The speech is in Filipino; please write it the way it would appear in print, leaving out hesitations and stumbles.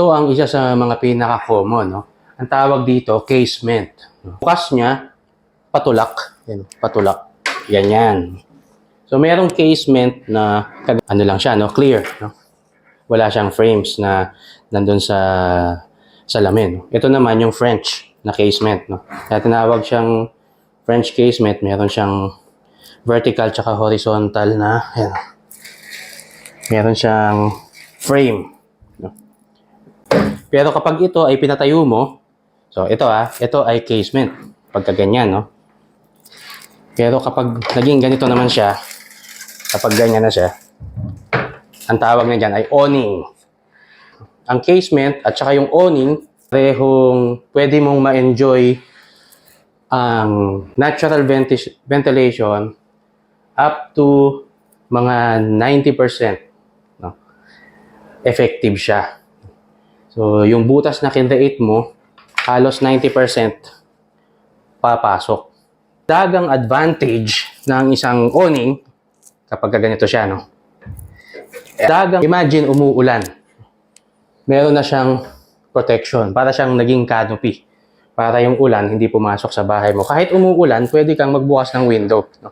Ito ang isa sa mga pinaka-common, no? Ang tawag dito, casement. Bukas niya, patulak. Yan, patulak. Ganyan. So, merong casement na, ano lang siya, no? Clear, no? Wala siyang frames na nandun sa salamin. Ito naman yung French na casement, no? Kaya tinawag siyang French casement. Meron siyang vertical tsaka horizontal na, ayan. Meron siyang frame, no? Pero kapag ito ay pinatayo mo, so ito ay casement. Pagka ganyan, no? Pero kapag naging ganito naman siya, kapag ganyan na siya, ang tawag na dyan ay awning. Ang casement at saka yung awning, parehong pwede mong ma-enjoy ang natural ventilation up to mga 90%. No? Effective siya. So, yung butas na kinreate mo, halos 90% papasok. Dagang advantage ng isang awning, kapag ganito siya, no? Dagang, imagine umuulan. Meron na siyang protection. Para siyang naging canopy. Para yung ulan hindi pumasok sa bahay mo. Kahit umuulan, pwede kang magbukas ng window. No?